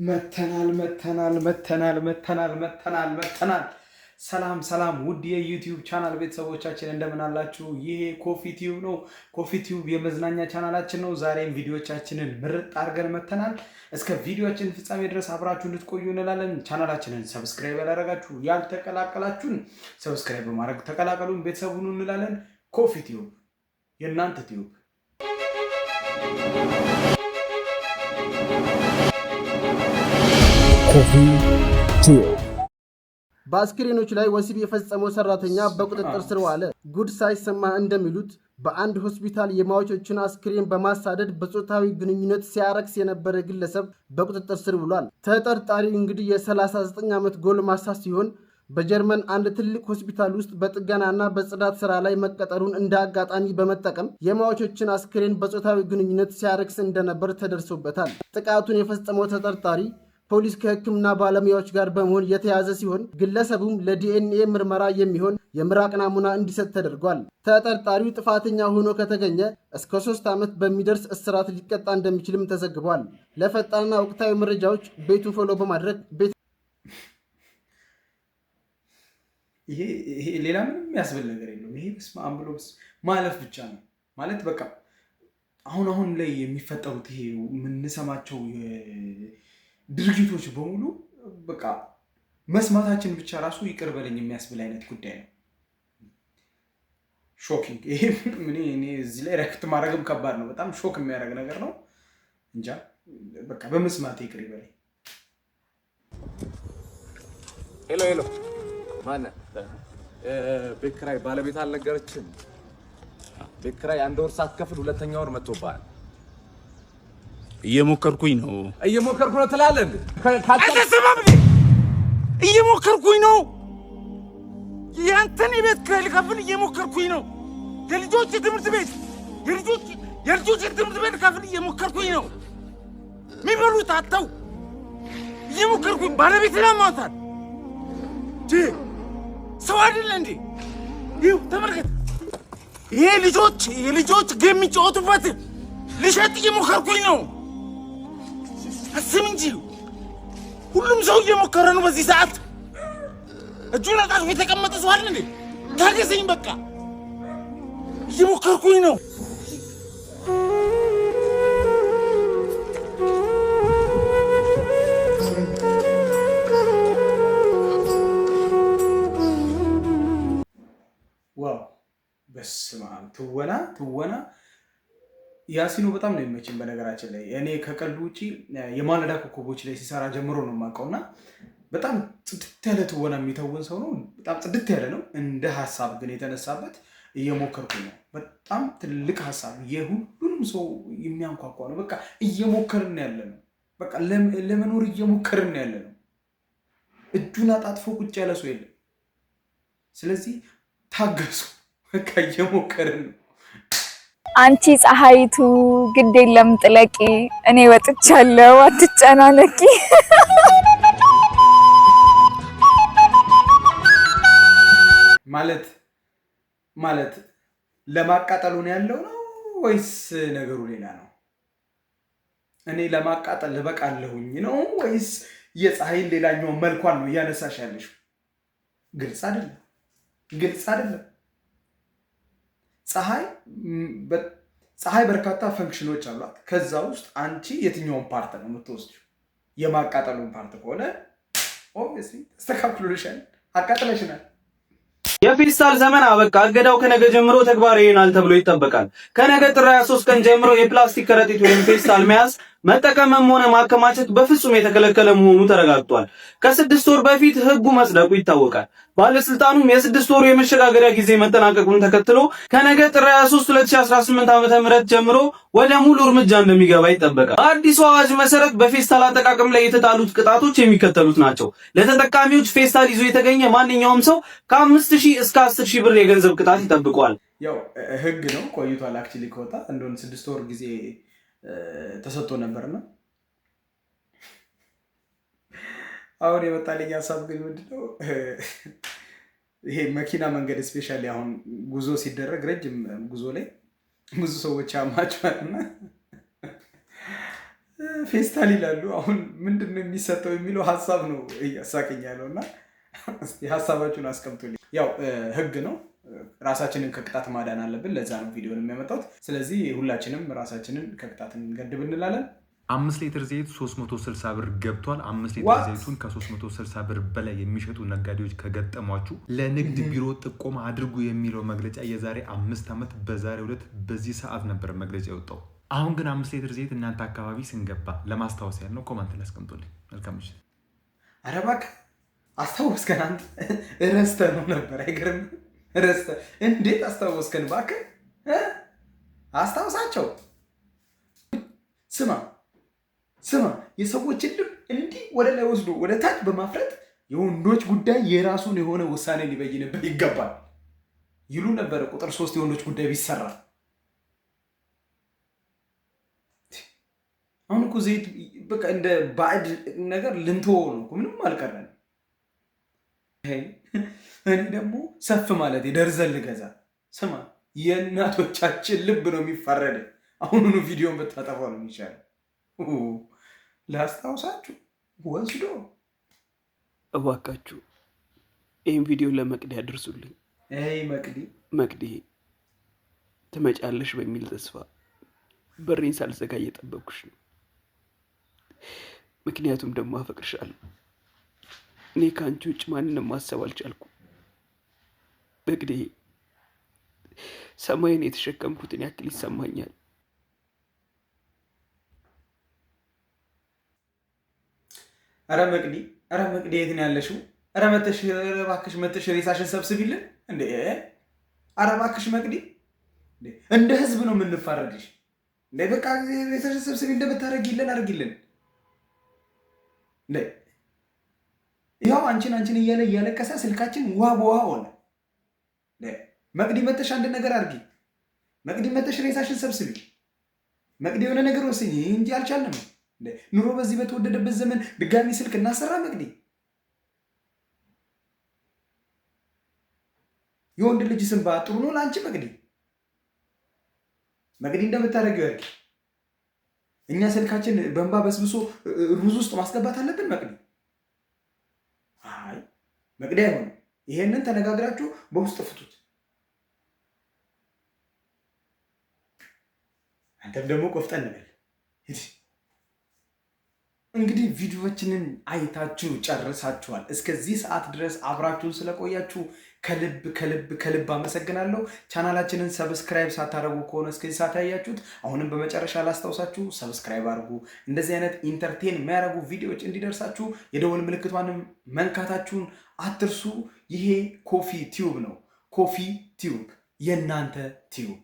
መተናል ሰላም ውድ የዩቲዩብ ቻናል ቤተሰቦቻችን እንደምን አላችሁ? ይሄ ኮፊ ቲዩብ ነው። ኮፊ ቲዩብ የመዝናኛ ቻናላችን ነው። ዛሬም ቪዲዮቻችንን ምርጥ አድርገን መተናል። እስከ ቪዲዮአችን ፍጻሜ ድረስ አብራችሁ እንድትቆዩ እንላለን። ቻናላችንን ሰብስክራይብ ያላደረጋችሁ ያልተቀላቀላችሁን ሰብስክራይብ በማድረግ ተቀላቀሉን፣ ቤተሰቡን እንላለን። ኮፊ ቲዩብ የእናንተ ቲዩብ። ኮፊ ቲዩብ በአስክሬኖች ላይ ወሲብ የፈጸመው ሰራተኛ በቁጥጥር ስር ዋለ። ጉድ ሳይሰማ እንደሚሉት በአንድ ሆስፒታል የሟቾችን አስክሬን በማሳደድ በጾታዊ ግንኙነት ሲያረክስ የነበረ ግለሰብ በቁጥጥር ስር ውሏል። ተጠርጣሪው እንግዲህ የ39 ዓመት ጎልማሳ ሲሆን በጀርመን አንድ ትልቅ ሆስፒታል ውስጥ በጥገናና በጽዳት ስራ ላይ መቀጠሩን እንደ አጋጣሚ በመጠቀም የሟቾችን አስክሬን በጾታዊ ግንኙነት ሲያረክስ እንደነበር ተደርሶበታል። ጥቃቱን የፈጸመው ተጠርጣሪ ፖሊስ ከሕክምና ባለሙያዎች ጋር በመሆን የተያዘ ሲሆን ግለሰቡም ለዲኤንኤ ምርመራ የሚሆን የምራቅ ናሙና እንዲሰጥ ተደርጓል። ተጠርጣሪው ጥፋተኛ ሆኖ ከተገኘ እስከ 3 ዓመት በሚደርስ እስራት ሊቀጣ እንደሚችልም ተዘግቧል። ለፈጣንና ወቅታዊ መረጃዎች ቤቱን ፎሎ በማድረግ ይሄ ሌላ ምንም የሚያስብል ነገር የለውም። ይሄ በስመ አብ ብሎ ማለፍ ብቻ ነው ማለት በቃ አሁን ላይ የሚፈጠሩት ይሄ የምንሰማቸው ድርጊቶች በሙሉ በቃ መስማታችን ብቻ ራሱ ይቅር በለኝ የሚያስብል አይነት ጉዳይ ነው። ሾኪንግ። ይሄ እኔ እዚህ ላይ ረክት ማድረግም ከባድ ነው። በጣም ሾክ የሚያደርግ ነገር ነው። እንጃ በቃ በመስማት ይቅር ይበለኝ። ሄሎ ማነህ? ቤት ኪራይ ባለቤት አልነገረችም? ቤት ኪራይ 1 ወር ሳትከፍል 2ኛ ወር መጥቶብሃል። እየሞከርኩኝ ነው ትላለህ እንዴ? አትሰማም እንዴ? እየሞከርኩኝ ነው። ያንተን የቤት ኪራይ ልከፍል እየሞከርኩኝ ነው። የልጆች ትምህርት ቤት የልጆች ትምህርት ቤት ልከፍል እየሞከርኩኝ ነው። የሚበሉት አጥተው እየሞከርኩኝ ባለቤትን አሟታል። ሰው አይደለ እንዴ? ይኸው ተመልከት። ይሄ የልጆች ጌም የሚጫወቱበት ልሸጥ እየሞከርኩኝ ነው። አስብ እንጂ ሁሉም ሰው እየሞከረ ነው። በዚህ ሰዓት እጁን አጣጥፎ የተቀመጠ ሰው አለ እንዴ? ታገሰኝ፣ በቃ እየሞከርኩኝ ነው። ዋው በስመ አብ። ትወና ያሲኑ በጣም ነው የሚመችኝ። በነገራችን ላይ እኔ ከቀልዱ ውጪ የማለዳ ኮከቦች ላይ ሲሰራ ጀምሮ ነው የማውቀውና በጣም ጽድት ያለ ትወና የሚተውን ሰው ነው። በጣም ጽድት ያለ ነው። እንደ ሀሳብ ግን የተነሳበት እየሞከርኩኝ ነው። በጣም ትልቅ ሀሳብ የሁሉንም ሰው የሚያንኳኳ ነው። በቃ እየሞከርን ያለ ነው። በቃ ለመኖር እየሞከርን ያለ ነው። እጁን አጣጥፎ ቁጭ ያለ ሰው የለም። ስለዚህ ታገሱ። በቃ እየሞከርን ነው። አንቺ ፀሐይቱ ግድ የለም ጥለቂ፣ እኔ ወጥቻለሁ አትጨናነቂ። ማለት ለማቃጠሉ ነው ያለው ነው ወይስ ነገሩ ሌላ ነው? እኔ ለማቃጠል ልበቃለሁኝ ነው ወይስ የፀሐይን ሌላኛው መልኳን ነው እያነሳሽ ያለሽው? ግልጽ አይደለም። ፀሐይ በርካታ ፈንክሽኖች አሏት። ከዛ ውስጥ አንቺ የትኛውን ፓርት ነው የምትወስጂው? የማቃጠሉን ፓርት ከሆነ ኦብቪየስሊ ተስተካክሎልሻል፣ አቃጥለሽናል። የፌስታል ዘመን አበቃ። እገዳው ከነገ ጀምሮ ተግባራዊ ይሆናል ተብሎ ይጠበቃል። ከነገ ጥር 23 ቀን ጀምሮ የፕላስቲክ ከረጢት ወይም ፌስታል መያዝ መጠቀምም ሆነ ማከማቸት በፍጹም የተከለከለ መሆኑ ተረጋግጧል። ከ6 ወር በፊት ህጉ መጽደቁ ይታወቃል። ባለስልጣኑም የ6 ወሩ የመሸጋገሪያ ጊዜ መጠናቀቁን ተከትሎ ከነገ ጥር 23 2018 ዓ.ም ጀምሮ ወደ ሙሉ እርምጃ እንደሚገባ ይጠበቃል። በአዲሱ አዋጅ መሰረት በፌስታል አጠቃቀም ላይ የተጣሉት ቅጣቶች የሚከተሉት ናቸው። ለተጠቃሚዎች ፌስታል ይዞ የተገኘ ማንኛውም ሰው ከ5000 እስከ 10000 ብር የገንዘብ ቅጣት ይጠብቀዋል። ያው ህግ ነው፣ ቆይቷል። አክቹሊ ከወጣ እንደውን 6 ወር ጊዜ ተሰጥቶ ነበርና አሁን የመጣልኝ ሀሳብ ግን ምንድነው ይሄ መኪና መንገድ ስፔሻሊ አሁን ጉዞ ሲደረግ ረጅም ጉዞ ላይ ብዙ ሰዎች ያማቸዋልና ፌስታል ይላሉ። አሁን ምንድን ነው የሚሰጠው የሚለው ሀሳብ ነው እያሳቀኝ ያለውና እስቲ ሀሳባችሁን አስቀምጡልኝ። ያው ህግ ነው፣ ራሳችንን ከቅጣት ማዳን አለብን። ለዛ ነው ቪዲዮን የሚያመጣው። ስለዚህ ሁላችንም ራሳችንን ከቅጣት እንገድብ እንላለን። 5 ሊትር ዘይት 360 ብር ገብቷል። 5 ሊትር ዘይቱን ከ360 ብር በላይ የሚሸጡ ነጋዴዎች ከገጠሟችሁ ለንግድ ቢሮ ጥቆማ አድርጉ የሚለው መግለጫ የዛሬ 5 ዓመት በዛሬው ዕለት በዚህ ሰዓት ነበር መግለጫ የወጣው። አሁን ግን 5 ሊትር ዘይት እናንተ አካባቢ ስንገባ ለማስታወስ ያህል ነው። ኮሜንት ላይ አስቀምጡልኝ። መልካም ምሽት። ኧረ እባክህ አስታወስከን። አንተ ረስተህ ነው ነበር። አይገርም? ረስተህ እንዴት አስታወስከን? እባክህ አስታውሳቸው። ስማ የሰዎችን ልብ እንዲህ ወደ ላይ ወስዶ ወደ ታች በማፍረት የወንዶች ጉዳይ የራሱን የሆነ ውሳኔ ሊበይንበት ይገባል ይሉ ነበር። ቁጥር 3 የወንዶች ጉዳይ ቢሰራ አሁን እኮ ዘይት በቃ እንደ ባዕድ ነገር ልንተወው ነው። ምንም አልቀረን። እኔ ደግሞ ሰፍ ማለት ደርዘን ልገዛ። ስማ የእናቶቻችን ልብ ነው የሚፋረድ። አሁኑኑ ቪዲዮን ብታጠፋው ነው የሚቻለው። ላስታውሳችሁ ወስዶ እባካችሁ ይህን ቪዲዮ ለመቅዲ ያድርሱልኝ። መቅዲ ትመጫለሽ በሚል ተስፋ በሬን ሳልዘጋ እየጠበኩሽ ነው። ምክንያቱም ደግሞ አፈቅርሻለሁ። እኔ ከአንቺ ውጭ ማንንም ማሰብ አልቻልኩም። መቅዲ ሰማይን የተሸከምኩትን ያክል ይሰማኛል። ኧረ መቅዲ የት ነው ያለሽው? ኧረ እባክሽ መተሽ ሬሳሽን ሰብስቢልን እንዴ! ኧረ እባክሽ መቅዲ፣ እንደ ህዝብ ነው የምንፋረድሽ እንዴ! በቃ ሬሳሽን ሰብስቢ፣ እንደምታረጊልን አድርጊልን እንዴ! ያው አንቺን እያለ እያለቀሰ ስልካችን ውሃ በውሃ ሆነ። መቅዲ መተሽ አንድ ነገር አድርጊ። መቅዲ መተሽ ሬሳሽን ሰብስቢ። መቅዲ የሆነ ነገር ወስኝ እንጂ አልቻለም። ኑሮ በዚህ በተወደደበት ዘመን ድጋሚ ስልክ እናሰራ? መቅዲ የወንድ ልጅ ስንባ ጥሩ ነው ለአንቺ? መቅዲ እንደምታደርጊው ያድርጊ። እኛ ስልካችን በእንባ በስብሶ ሩዝ ውስጥ ማስገባት አለብን? አይ መቅዲ አይሆንም። ይሄንን ተነጋግራችሁ በውስጥ ፍቱት። አንተም ደግሞ ቆፍጠን በል። እንግዲህ ቪዲዮዎችንን አይታችሁ ጨርሳችኋል። እስከዚህ ሰዓት ድረስ አብራችሁን ስለቆያችሁ ከልብ አመሰግናለሁ። ቻናላችንን ሰብስክራይብ ሳታደርጉ ከሆነ እስከዚህ ሰዓት ያያችሁት፣ አሁንም በመጨረሻ ላስታውሳችሁ ሰብስክራይብ አድርጉ። እንደዚህ አይነት ኢንተርቴን የሚያደርጉ ቪዲዮዎች እንዲደርሳችሁ የደወል ምልክቷንም መንካታችሁን አትርሱ። ይሄ ኮፊ ቲዩብ ነው። ኮፊ ቲዩብ የእናንተ ቲዩብ።